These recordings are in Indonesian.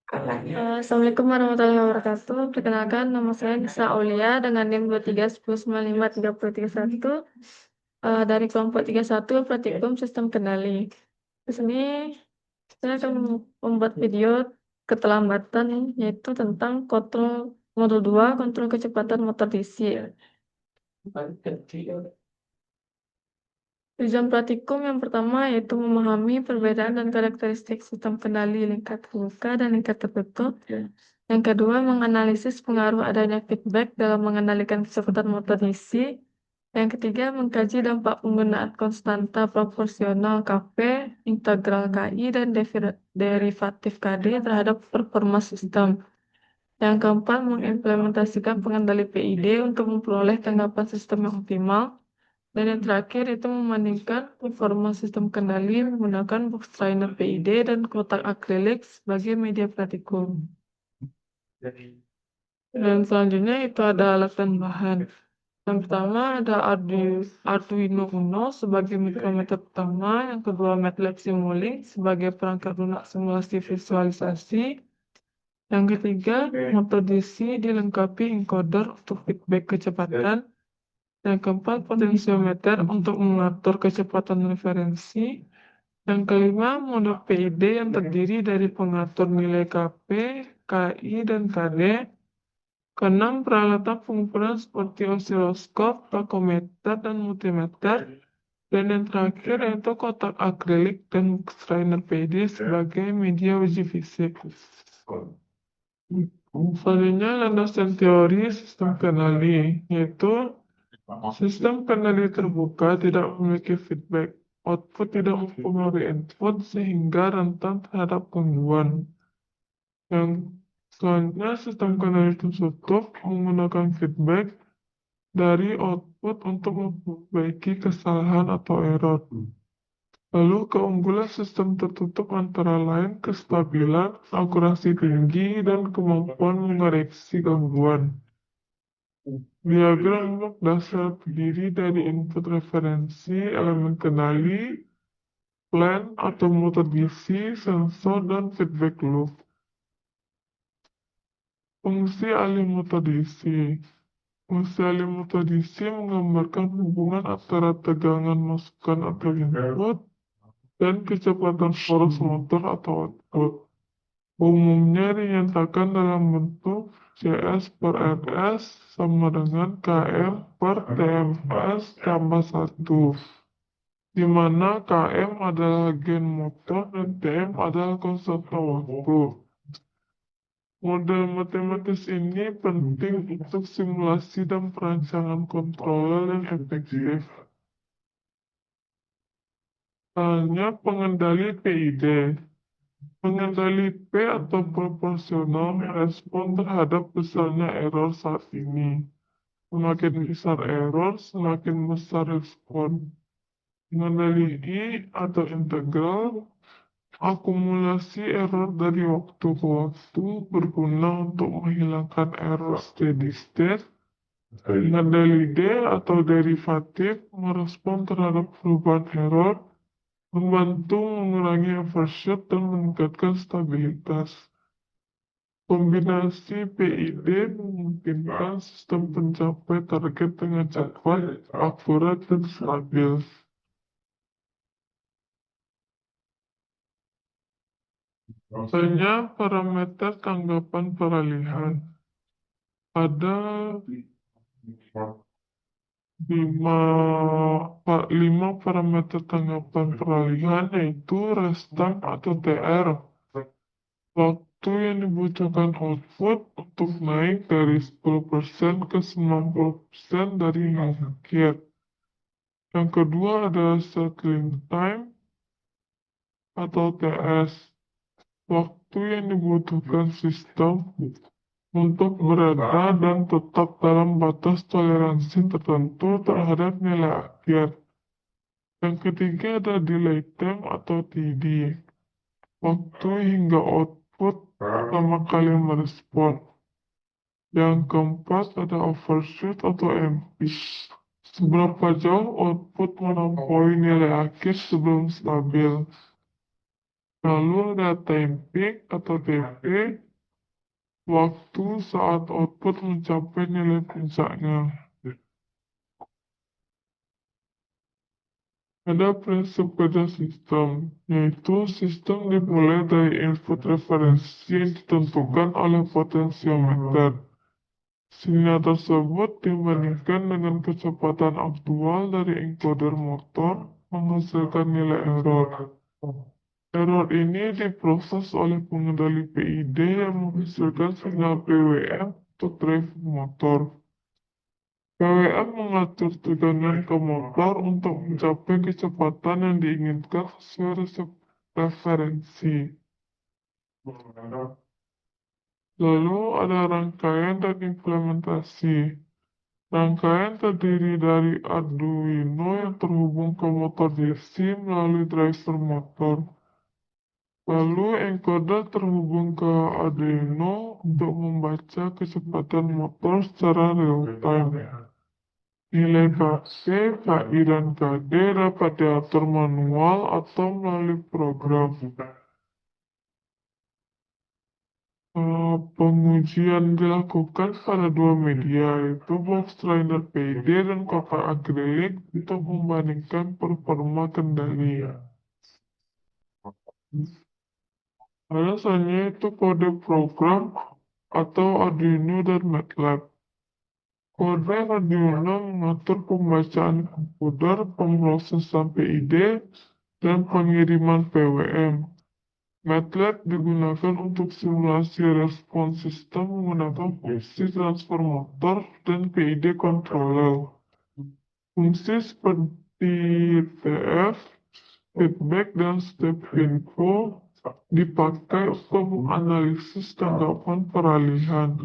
Assalamualaikum warahmatullahi wabarakatuh. Perkenalkan, nama saya Nisa Aulia dengan NIM 2310953331 dari kelompok 31 Praktikum Sistem Kendali. Di sini saya akan membuat video keterlambatan yaitu tentang kontrol modul 2 kontrol kecepatan motor DC. Tujuan praktikum yang pertama yaitu memahami perbedaan dan karakteristik sistem kendali lingkar terbuka dan lingkar tertutup. Yang kedua, menganalisis pengaruh adanya feedback dalam mengendalikan kecepatan motor DC. Yang ketiga, mengkaji dampak penggunaan konstanta proporsional Kp, integral Ki, dan derivatif Kd terhadap performa sistem. Yang keempat, mengimplementasikan pengendali PID untuk memperoleh tanggapan sistem yang optimal. Dan yang terakhir itu membandingkan performa sistem kendali menggunakan box trainer PID dan kotak akrilik sebagai media praktikum. Dan selanjutnya itu ada alat dan bahan. Yang pertama ada Arduino Uno sebagai mikrometer pertama, yang kedua MATLAB Simulink sebagai perangkat lunak simulasi visualisasi. Yang ketiga, motor DC dilengkapi encoder untuk feedback kecepatan. Yang keempat, potensiometer untuk mengatur kecepatan referensi. Yang kelima, modul PID yang terdiri dari pengatur nilai Kp, Ki, dan Kd. Keenam, peralatan pengukuran seperti osiloskop, takometer, dan multimeter. Dan yang terakhir yaitu kotak akrilik dan strainer PID sebagai media uji fisik. Selanjutnya, landasan teori sistem kendali, yaitu sistem kendali terbuka tidak memiliki feedback, output tidak mempengaruhi input sehingga rentan terhadap gangguan. Yang selanjutnya, sistem kendali tertutup menggunakan feedback dari output untuk memperbaiki kesalahan atau error. Lalu keunggulan sistem tertutup antara lain kestabilan, akurasi tinggi, dan kemampuan mengoreksi gangguan. Diagram blok dasar terdiri dari input referensi, elemen kendali, plan atau motor DC, sensor, dan feedback loop. Fungsi alih motor DC. Fungsi alih motor DC menggambarkan hubungan antara tegangan masukan atau input dan kecepatan poros motor atau output. Umumnya dinyatakan dalam bentuk CS per RS sama dengan KM per TMS tambah 1, di mana KM adalah gen motor dan TM adalah konstanta waktu. Model matematis ini penting untuk simulasi dan perancangan kontroler yang efektif. Halnya pengendali PID. Pengendali P atau proporsional merespon terhadap besarnya error saat ini. Semakin besar error, semakin besar respon. Pengendali I atau integral, akumulasi error dari waktu ke waktu berguna untuk menghilangkan error steady state. Pengendali D atau derivatif merespon terhadap perubahan error, membantu mengurangi overshoot dan meningkatkan stabilitas. Kombinasi PID memungkinkan sistem mencapai target dengan cepat, akurat, dan stabil. Misalnya parameter tanggapan peralihan. Ada 5 parameter tanggapan peralihan, yaitu rest time atau TR. Waktu yang dibutuhkan output untuk naik dari 10% ke 90% dari akhir. Yang kedua adalah settling time atau TS. Waktu yang dibutuhkan sistem untuk berada dan tetap dalam batas toleransi tertentu terhadap nilai akhir. Yang ketiga ada delay time atau TD. Waktu hingga output pertama kali merespon. Yang keempat ada overshoot atau MP. Seberapa jauh output melampaui nilai akhir sebelum stabil. Lalu ada time peak atau TP, waktu saat output mencapai nilai puncaknya. Ada prinsip pada sistem, yaitu sistem dimulai dari input referensi yang ditentukan oleh potensiometer. Sinyal tersebut dibandingkan dengan kecepatan aktual dari encoder motor menghasilkan nilai error. Error ini diproses oleh pengendali PID yang menghasilkan sinyal PWM untuk drive motor. PWM mengatur tegangan ke motor untuk mencapai kecepatan yang diinginkan sesuai resep referensi. Lalu ada rangkaian dan implementasi. Rangkaian terdiri dari Arduino yang terhubung ke motor DC melalui driver motor. Lalu encoder terhubung ke Arduino untuk membaca kecepatan motor secara real time. Nilai KC, KI, dan KD dapat diatur manual atau melalui program. Pengujian dilakukan pada dua media, yaitu box trainer PD dan kotak akrilik untuk membandingkan performa kendali. Alasannya itu kode program atau Arduino dan MATLAB. Kode Arduino mengatur pembacaan encoder, pemrosesan PID, dan pengiriman PWM. MATLAB digunakan untuk simulasi respons sistem menggunakan fungsi transfer motor dan PID controller. Fungsi seperti TF, feedback, dan step info dipakai untuk menganalisis tanggapan peralihan.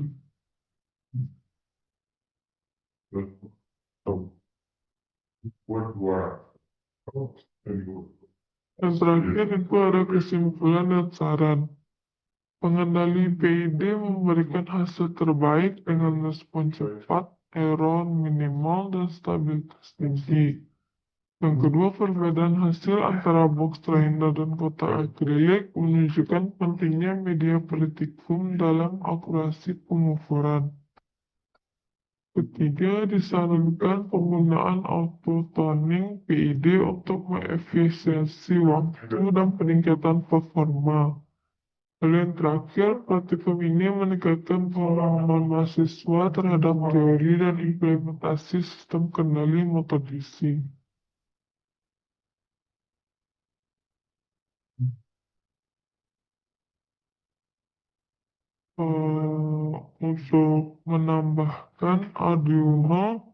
Dan terakhir itu ada kesimpulan dan saran. Pengendali PID memberikan hasil terbaik dengan respon cepat, error minimal, dan stabilitas tinggi. Yang kedua, perbedaan hasil antara box trainer dan kotak akrilik menunjukkan pentingnya media petikum dalam akurasi pengukuran. Ketiga, disarankan penggunaan auto-tuning PID untuk mengefisiensi waktu dan peningkatan performa. Lalu yang terakhir, praktikum ini meningkatkan pemahaman mahasiswa terhadap teori dan implementasi sistem kendali motor DC. Untuk menambahkan Arduino,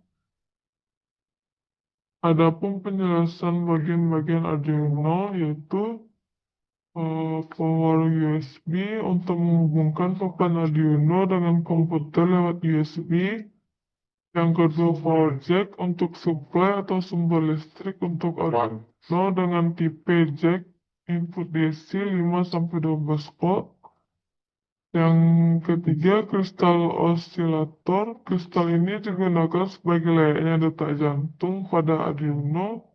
adapun penjelasan bagian-bagian Arduino yaitu power USB untuk menghubungkan papan Arduino dengan komputer lewat USB. Yang kedua, power jack untuk supply atau sumber listrik untuk Arduino dengan tipe jack input DC 5-12 volt. Yang ketiga, kristal osilator. Kristal ini digunakan sebagai layaknya detak jantung pada Arduino.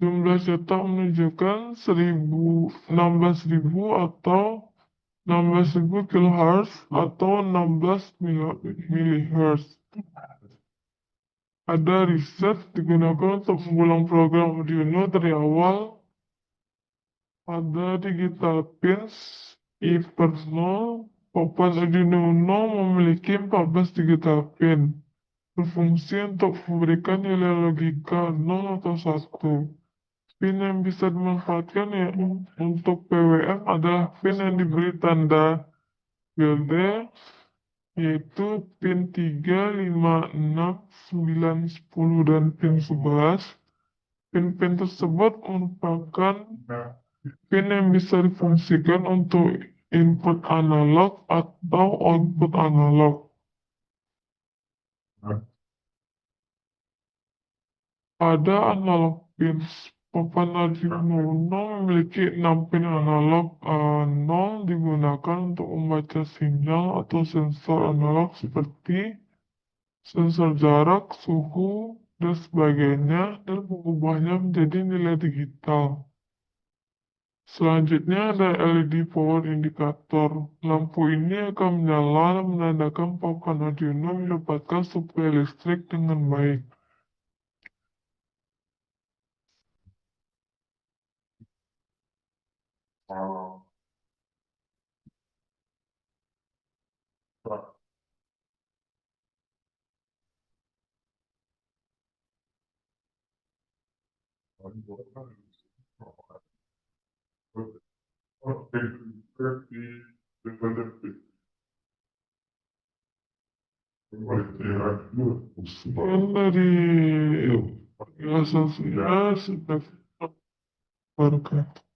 Jumlah cetak menunjukkan 16.000 atau 16.000 kHz atau 16 mHz. Ada riset digunakan untuk mengulang program Arduino dari awal. Ada digital pins I/0. Papan Arduino Uno memiliki 14 digital pin, berfungsi untuk memberikan nilai logika 0 atau 1. Pin yang bisa dimanfaatkan untuk PWM adalah pin yang diberi tanda tilde, yaitu pin 3, 5, 6, 9, 10, dan pin 11. Pin-pin tersebut merupakan pin yang bisa difungsikan untuk input analog atau output analog. Ada analog pins. Papan Arduino Uno memiliki 6 pin analog. 0 digunakan untuk membaca sinyal atau sensor analog seperti sensor jarak, suhu, dan sebagainya, dan mengubahnya menjadi nilai digital. Selanjutnya ada LED power indicator. Lampu ini akan menyala dan menandakan papan Arduino mendapatkan suplai listrik dengan baik. Sekian dari penjelasan saya. Sudah berkat.